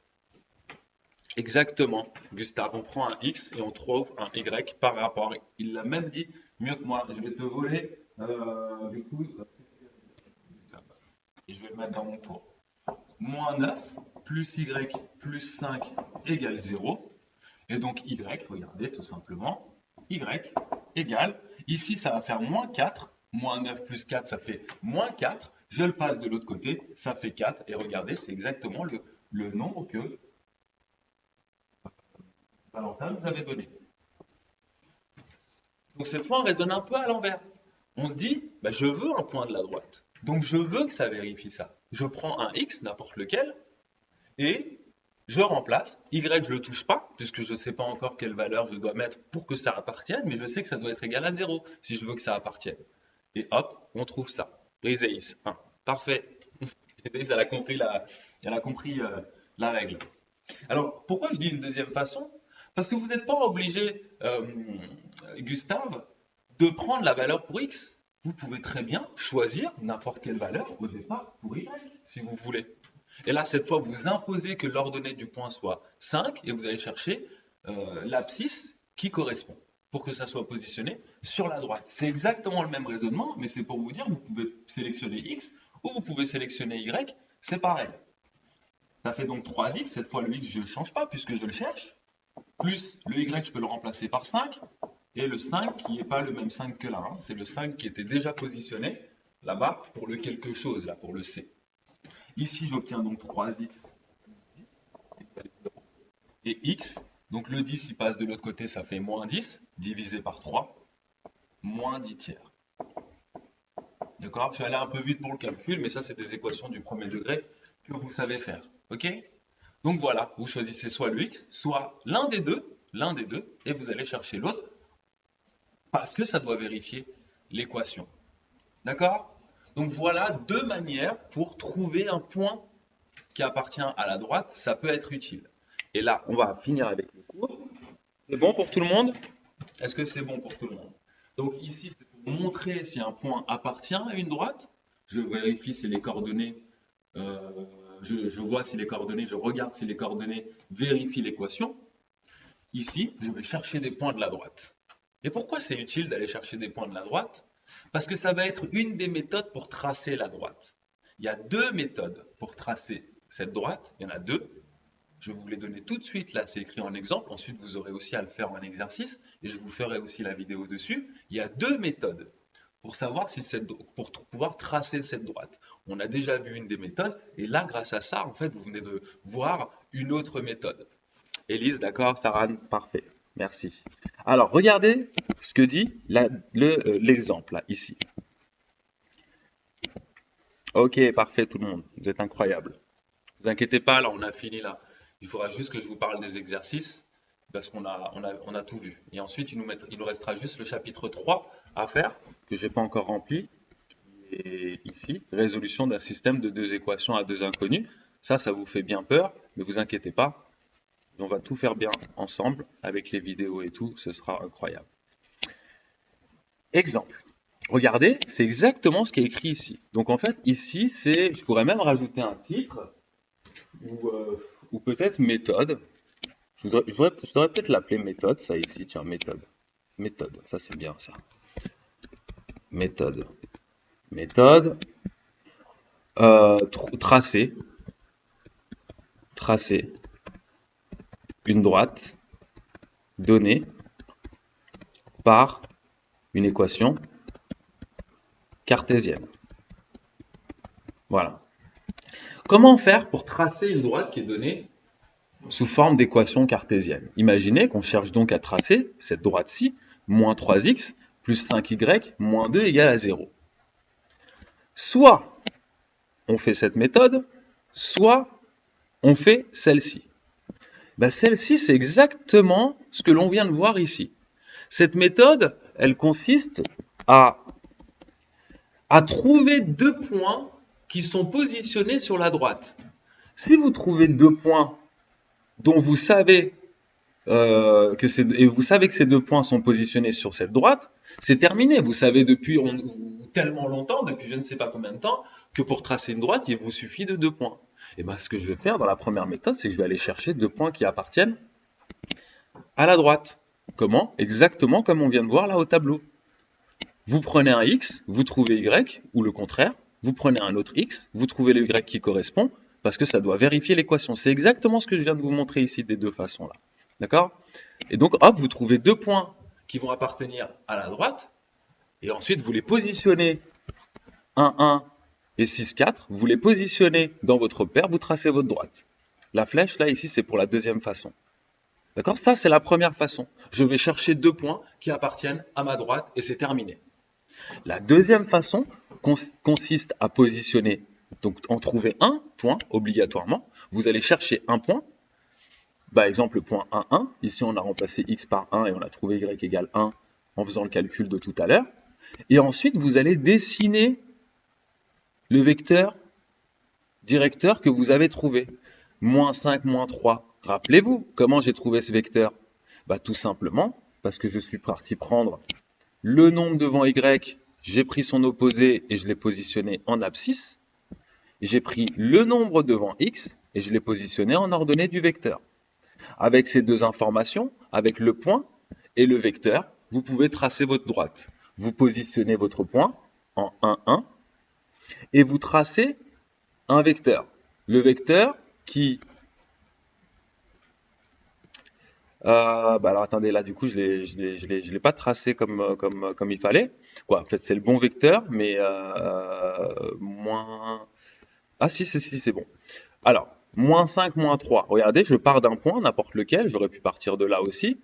Exactement, Gustave. On prend un x et on trouve un y par rapport. Il l'a même dit mieux que moi. Je vais te voler, du coup, et je vais le mettre dans mon cours. Moins 9 plus y plus 5 égale 0. Et donc y, regardez tout simplement, y égale, ici ça va faire moins 4, moins 9 plus 4 ça fait moins 4, je le passe de l'autre côté, ça fait 4, et regardez c'est exactement le nombre que Valentin nous avait donné. Donc cette fois on raisonne un peu à l'envers. On se dit, bah, je veux un point de la droite, donc je veux que ça vérifie ça. Je prends un x, n'importe lequel, et je remplace. Y, je ne le touche pas, puisque je ne sais pas encore quelle valeur je dois mettre pour que ça appartienne, mais je sais que ça doit être égal à 0 si je veux que ça appartienne. Et hop, on trouve ça. Briseis 1. Parfait. Elle a compris la règle. Alors, pourquoi je dis une deuxième façon? Parce que vous n'êtes pas obligé, Gustave, de prendre la valeur pour x. Vous pouvez très bien choisir n'importe quelle valeur au départ pour y, si vous voulez. Et là, cette fois, vous imposez que l'ordonnée du point soit 5 et vous allez chercher l'abscisse qui correspond pour que ça soit positionné sur la droite. C'est exactement le même raisonnement, mais c'est pour vous dire, vous pouvez sélectionner x ou vous pouvez sélectionner y, c'est pareil. Ça fait donc 3x, cette fois le x je ne change pas puisque je le cherche, plus le y je peux le remplacer par 5, et le 5 qui n'est pas le même 5 que là, hein. C'est le 5 qui était déjà positionné là-bas pour le quelque chose, là pour le c. Ici, j'obtiens donc 3x et x. Donc le 10, il passe de l'autre côté, ça fait moins 10, divisé par 3, moins 10 tiers. D'accord? Je vais aller un peu vite pour le calcul, mais ça, c'est des équations du premier degré que vous savez faire. OK? Donc voilà, vous choisissez soit le x, soit l'un des deux, et vous allez chercher l'autre, parce que ça doit vérifier l'équation. D'accord? Donc voilà deux manières pour trouver un point qui appartient à la droite, ça peut être utile. Et là, on va finir avec le cours. C'est bon pour tout le monde? Est-ce que c'est bon pour tout le monde? Donc ici, c'est pour montrer si un point appartient à une droite. Je vérifie si les coordonnées, je vois si les coordonnées, je regarde si les coordonnées vérifient l'équation. Ici, je vais chercher des points de la droite. Et pourquoi c'est utile d'aller chercher des points de la droite? Parce que ça va être une des méthodes pour tracer la droite. Il y a deux méthodes pour tracer cette droite, il y en a deux. Je vais vous les donner tout de suite, là c'est écrit en exemple, ensuite vous aurez aussi à le faire en exercice, et je vous ferai aussi la vidéo dessus. Il y a deux méthodes pour savoir si pour pouvoir tracer cette droite. On a déjà vu une des méthodes, et là grâce à ça, en fait, vous venez de voir une autre méthode. Élise, d'accord, Saran, parfait, merci. Alors regardez ce que dit l'exemple là, ici. Ok, parfait tout le monde, vous êtes incroyables. Ne vous inquiétez pas, là on a fini là. Il faudra juste que je vous parle des exercices parce qu'on a tout vu. Et ensuite, il nous restera juste le chapitre 3 à faire que je n'ai pas encore rempli. Et ici, résolution d'un système de deux équations à deux inconnues. Ça vous fait bien peur, mais vous inquiétez pas. On va tout faire bien ensemble avec les vidéos et tout, ce sera incroyable. Exemple. Regardez, c'est exactement ce qui est écrit ici. Donc en fait, ici, je pourrais même rajouter un titre ou peut-être méthode. Je devrais peut-être l'appeler méthode, ça ici, tiens, méthode. Méthode, ça c'est bien ça. Méthode. Méthode. Tracé. Tracé. une droite donnée par une équation cartésienne. Voilà. Comment faire pour tracer une droite qui est donnée sous forme d'équation cartésienne? Imaginez qu'on cherche donc à tracer cette droite-ci, moins 3x plus 5y moins 2 égale à 0. Soit on fait cette méthode, soit on fait celle-ci. Celle-ci, c'est exactement ce que l'on vient de voir ici. Cette méthode, elle consiste à trouver deux points qui sont positionnés sur la droite. Si vous trouvez deux points dont vous savez vous savez que ces deux points sont positionnés sur cette droite, c'est terminé. Vous savez depuis tellement longtemps, depuis je ne sais pas combien de temps, que pour tracer une droite, il vous suffit de deux points. Et bien, ce que je vais faire dans la première méthode, c'est que je vais aller chercher deux points qui appartiennent à la droite. Comment? Exactement comme on vient de voir là au tableau. Vous prenez un x, vous trouvez y, ou le contraire. Vous prenez un autre x, vous trouvez le y qui correspond, parce que ça doit vérifier l'équation. C'est exactement ce que je viens de vous montrer ici des deux façons là. D'accord? Et donc, hop, vous trouvez deux points qui vont appartenir à la droite, et ensuite vous les positionnez 1, 1 et 6, 4, vous les positionnez dans votre paire, vous tracez votre droite. La flèche, là, ici, c'est pour la deuxième façon. D'accord? Ça, c'est la première façon. Je vais chercher deux points qui appartiennent à ma droite, et c'est terminé. La deuxième façon consiste à positionner, donc en trouver un point, obligatoirement. Vous allez chercher un point. Par exemple, le point 1, 1. Ici, on a remplacé x par 1 et on a trouvé y égale 1 en faisant le calcul de tout à l'heure. Et ensuite, vous allez dessiner le vecteur directeur que vous avez trouvé. Moins 5, moins 3. Rappelez-vous, comment j'ai trouvé ce vecteur? Tout simplement, parce que je suis parti prendre le nombre devant y, j'ai pris son opposé et je l'ai positionné en abscisse. J'ai pris le nombre devant x et je l'ai positionné en ordonnée du vecteur. Avec ces deux informations, avec le point et le vecteur, vous pouvez tracer votre droite. Vous positionnez votre point en 1, 1 et vous tracez un vecteur. Le vecteur qui... alors attendez, là du coup je l'ai pas tracé comme il fallait. En fait c'est le bon vecteur, mais moins... Ah si, c'est bon. Alors, moins 5, moins 3. Regardez, je pars d'un point, n'importe lequel, j'aurais pu partir de là aussi.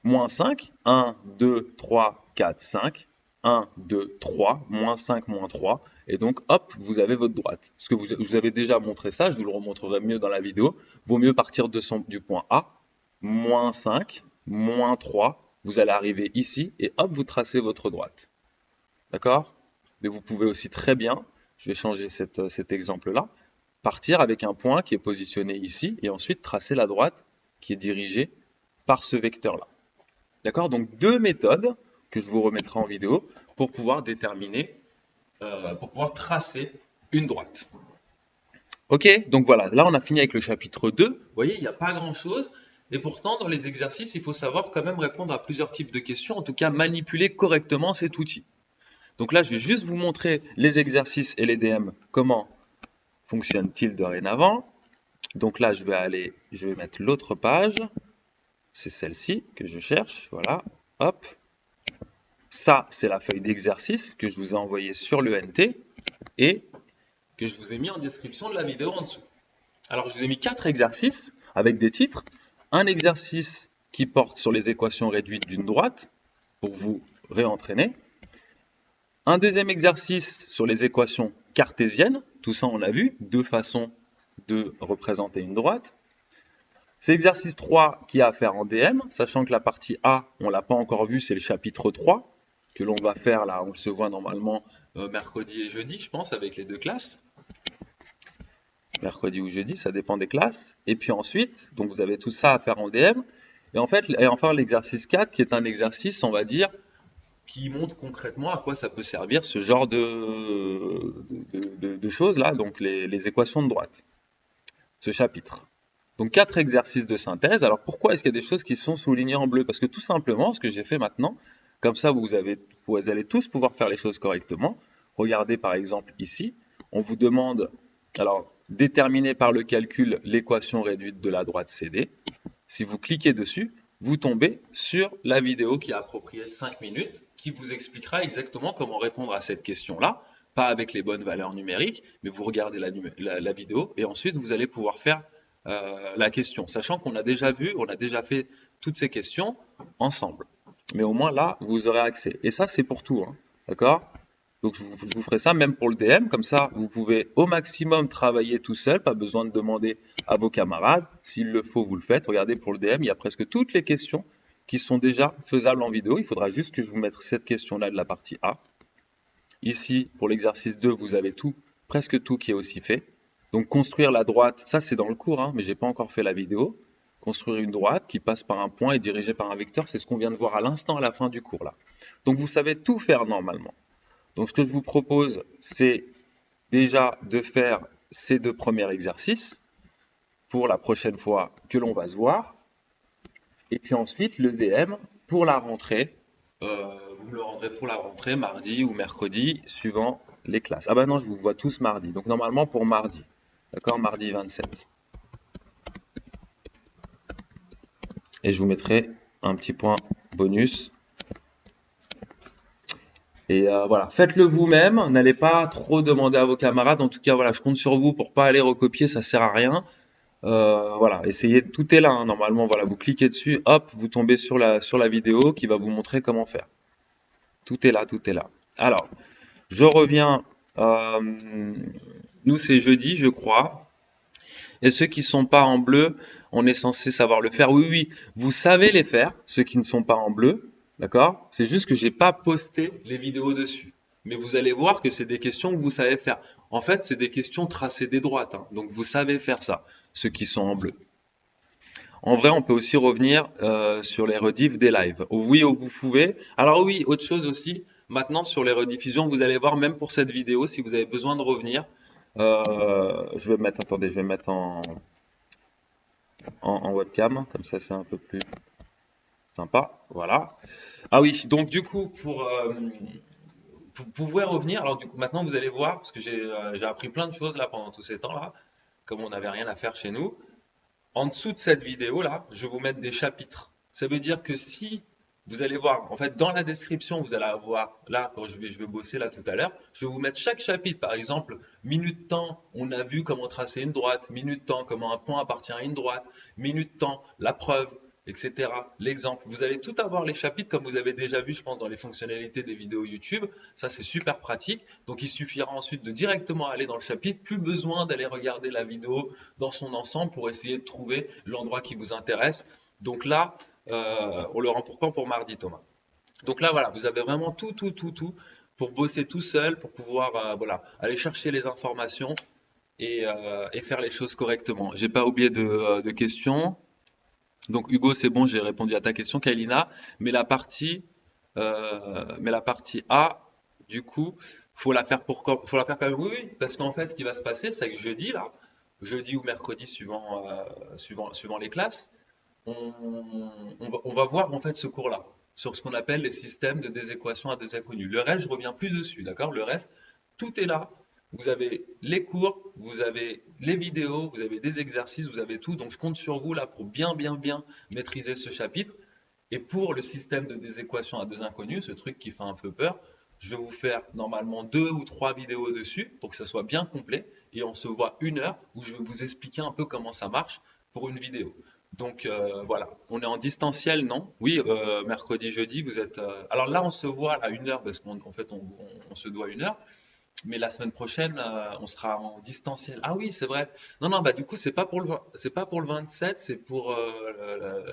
Moins 5, 1, 2, 3, 4, 5. 1, 2, 3, moins 5, moins 3. Et donc, hop, vous avez votre droite. Je vous avais déjà montré ça, je vous le remontrerai mieux dans la vidéo. Vaut mieux partir du point A, moins 5, moins 3. Vous allez arriver ici et hop, vous tracez votre droite. D'accord? Mais vous pouvez aussi très bien, je vais changer cet exemple-là, partir avec un point qui est positionné ici et ensuite tracer la droite qui est dirigée par ce vecteur-là. D'accord? Donc deux méthodes que je vous remettrai en vidéo pour pouvoir déterminer, pour pouvoir tracer une droite. Ok? Donc voilà, là on a fini avec le chapitre 2. Vous voyez, il n'y a pas grand-chose. Et pourtant, dans les exercices, il faut savoir quand même répondre à plusieurs types de questions, en tout cas manipuler correctement cet outil. Donc là, je vais juste vous montrer les exercices et les DM, comment fonctionne-t-il dorénavant. Donc là, je vais mettre l'autre page. C'est celle-ci que je cherche. Voilà, hop. Ça, c'est la feuille d'exercice que je vous ai envoyée sur le NT et que je vous ai mis en description de la vidéo en dessous. Alors, je vous ai mis 4 exercices avec des titres. Un exercice qui porte sur les équations réduites d'une droite pour vous réentraîner. Un deuxième exercice sur les équations cartésiennes. Tout ça, on a vu, deux façons de représenter une droite. C'est l'exercice 3 qui a à faire en DM, sachant que la partie A, on ne l'a pas encore vu, c'est le chapitre 3 que l'on va faire là, on se voit normalement mercredi et jeudi, je pense, avec les deux classes. Mercredi ou jeudi, ça dépend des classes. Et puis ensuite, donc vous avez tout ça à faire en DM. Et enfin l'exercice 4 qui est un exercice, on va dire, qui montre concrètement à quoi ça peut servir ce genre de choses là, donc les équations de droite, ce chapitre. Donc 4 exercices de synthèse. Alors pourquoi est-ce qu'il y a des choses qui sont soulignées en bleu? Parce que tout simplement, ce que j'ai fait maintenant, comme ça vous allez tous pouvoir faire les choses correctement. Regardez par exemple ici, on vous demande, alors déterminer par le calcul l'équation réduite de la droite CD. si vous cliquez dessus, vous tombez sur la vidéo qui est appropriée de 5 minutes, qui vous expliquera exactement comment répondre à cette question-là, pas avec les bonnes valeurs numériques, mais vous regardez la vidéo et ensuite vous allez pouvoir faire la question, sachant qu'on a déjà vu, on a déjà fait toutes ces questions ensemble. Mais au moins là, vous aurez accès. Et ça, c'est pour tout, hein, d'accord? Donc je vous ferai ça même pour le DM, comme ça vous pouvez au maximum travailler tout seul, pas besoin de demander à vos camarades. S'il le faut, vous le faites. Regardez pour le DM, il y a presque toutes les questions qui sont déjà faisables en vidéo. Il faudra juste que je vous mette cette question-là de la partie A. Ici, pour l'exercice 2, vous avez tout, presque tout qui est aussi fait. Donc construire la droite, ça c'est dans le cours, hein, mais j'ai pas encore fait la vidéo. Construire une droite qui passe par un point et dirigée par un vecteur, c'est ce qu'on vient de voir à l'instant à la fin du cours là. Donc vous savez tout faire normalement. Donc ce que je vous propose, c'est déjà de faire ces 2 premiers exercices pour la prochaine fois que l'on va se voir. Et puis ensuite, le DM pour la rentrée. Vous me le rendrez pour la rentrée, mardi ou mercredi, suivant les classes. Ah bah non, je vous vois tous mardi. Donc normalement pour mardi. D'accord, mardi 27. Et je vous mettrai un petit point bonus. Et voilà, faites-le vous-même, n'allez pas trop demander à vos camarades. En tout cas, voilà, je compte sur vous pour pas aller recopier, ça sert à rien. Voilà, essayez, tout est là, hein, normalement. Voilà, vous cliquez dessus, hop, vous tombez sur la vidéo qui va vous montrer comment faire. Tout est là, tout est là. Alors, je reviens. Nous, c'est jeudi, je crois. Et ceux qui sont pas en bleu, on est censé savoir le faire. Oui, oui, vous savez les faire, ceux qui ne sont pas en bleu. D'accord? C'est juste que j'ai pas posté les vidéos dessus. Mais vous allez voir que c'est des questions que vous savez faire. En fait, c'est des questions tracées des droites, hein. Donc vous savez faire ça, ceux qui sont en bleu. En vrai, on peut aussi revenir sur les rediffs des lives. Oui, vous pouvez. Alors oui, autre chose aussi. Maintenant, sur les rediffusions, vous allez voir, même pour cette vidéo, si vous avez besoin de revenir, je vais mettre, attendez, je vais mettre en webcam, comme ça c'est un peu plus sympa. Voilà. Ah oui, donc du coup, vous pouvez revenir. Alors du coup, maintenant vous allez voir, parce que j'ai appris plein de choses là pendant tous ces temps-là, comme on n'avait rien à faire chez nous. En dessous de cette vidéo là, je vais vous mettre des chapitres. Ça veut dire que si vous allez voir, en fait, dans la description, vous allez avoir, là, quand je vais bosser là tout à l'heure, je vais vous mettre chaque chapitre. Par exemple, minute temps, on a vu comment tracer une droite. Minute temps, comment un point appartient à une droite. Minute temps, la preuve, etc. L'exemple. Vous allez tout avoir les chapitres comme vous avez déjà vu, je pense, dans les fonctionnalités des vidéos YouTube. Ça, c'est super pratique. Donc, il suffira ensuite de directement aller dans le chapitre. Plus besoin d'aller regarder la vidéo dans son ensemble pour essayer de trouver l'endroit qui vous intéresse. Donc là, on le rend pour quand? Pour mardi, Thomas. Donc là, voilà, vous avez vraiment tout pour bosser tout seul, pour pouvoir voilà, aller chercher les informations et faire les choses correctement. J'ai pas oublié de questions. Donc Hugo, c'est bon, j'ai répondu à ta question, Kailina. Mais la partie A, du coup, faut la faire quand même. Oui, oui, parce qu'en fait, ce qui va se passer, c'est que jeudi là, jeudi ou mercredi suivant les classes, on va voir en fait ce cours-là sur ce qu'on appelle les systèmes de déséquation à deux inconnus. Le reste, je reviens plus dessus, d'accord? Le reste, tout est là. Vous avez les cours, vous avez les vidéos, vous avez des exercices, vous avez tout. Donc, je compte sur vous là pour bien maîtriser ce chapitre. Et pour le système de déséquation à deux inconnus, ce truc qui fait un peu peur, je vais vous faire normalement 2 ou 3 vidéos dessus pour que ça soit bien complet. Et on se voit 1 heure où je vais vous expliquer un peu comment ça marche pour une vidéo. Donc voilà, on est en distanciel, non? Oui, mercredi, jeudi, vous êtes. Alors là, on se voit à 1 heure parce qu'en fait, on se doit 1 heure. Mais la semaine prochaine, on sera en distanciel. Ah oui, c'est vrai. Non, non, bah du coup, c'est pas pour le 27, c'est pour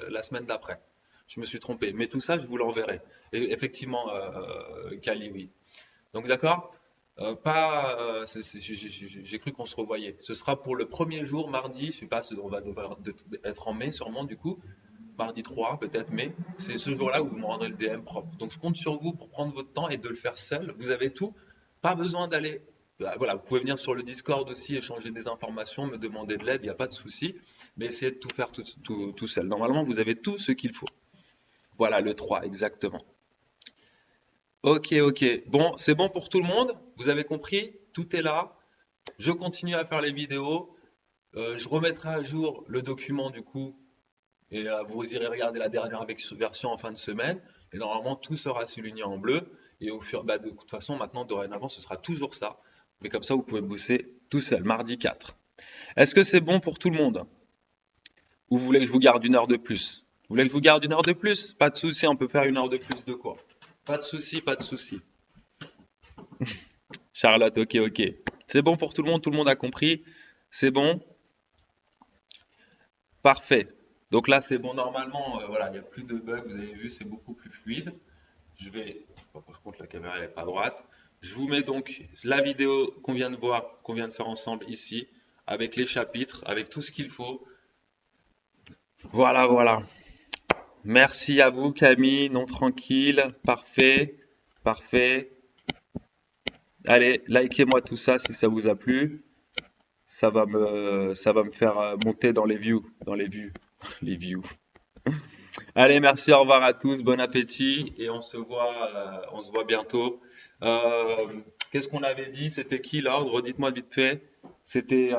la semaine d'après. Je me suis trompé. Mais tout ça, je vous l'enverrai. Et effectivement, Kali, oui. Donc d'accord? Pas, j'ai cru qu'on se revoyait. Ce sera pour le premier jour, mardi. Je sais pas, on va devoir être en mai sûrement du coup. Mardi 3, peut-être mai. C'est ce jour-là où vous me rendrez le DM propre. Donc je compte sur vous pour prendre votre temps et de le faire seul. Vous avez tout. Pas besoin d'aller. Voilà, vous pouvez venir sur le Discord aussi, échanger des informations, me demander de l'aide, il n'y a pas de souci. Mais essayez de tout faire tout seul. Normalement, vous avez tout ce qu'il faut. Voilà, le 3, exactement. Ok, ok. Bon, c'est bon pour tout le monde? Vous avez compris? Tout est là. Je continue à faire les vidéos. Je remettrai à jour le document du coup Et vous irez regarder la dernière version en fin de semaine. Et normalement, tout sera souligné en bleu. Et de toute façon, maintenant, dorénavant, ce sera toujours ça. Mais comme ça, vous pouvez bosser tout seul, mardi 4. Est-ce que c'est bon pour tout le monde? Ou vous voulez que je vous garde une heure de plus? Vous voulez que je vous garde une heure de plus? Pas de souci, on peut faire une heure de plus de quoi? Pas de souci, pas de souci. Charlotte, ok, ok. C'est bon pour tout le monde a compris? C'est bon? Parfait. Donc là, c'est bon normalement. Voilà, il n'y a plus de bugs. Vous avez vu, c'est beaucoup plus fluide. Je vais. Bon, par contre, la caméra elle est pas à droite. Je vous mets donc la vidéo qu'on vient de voir, qu'on vient de faire ensemble ici, avec les chapitres, avec tout ce qu'il faut. Voilà, voilà. Merci à vous, Camille. Non tranquille. Parfait. Parfait. Allez, likez-moi tout ça si ça vous a plu. Ça va me faire monter dans les views, dans les vues, les views. Allez, merci, au revoir à tous, bon appétit et on se voit bientôt. Euh, Qu'est-ce qu'on avait dit? C'était qui l'ordre? Dites-moi vite fait. C'était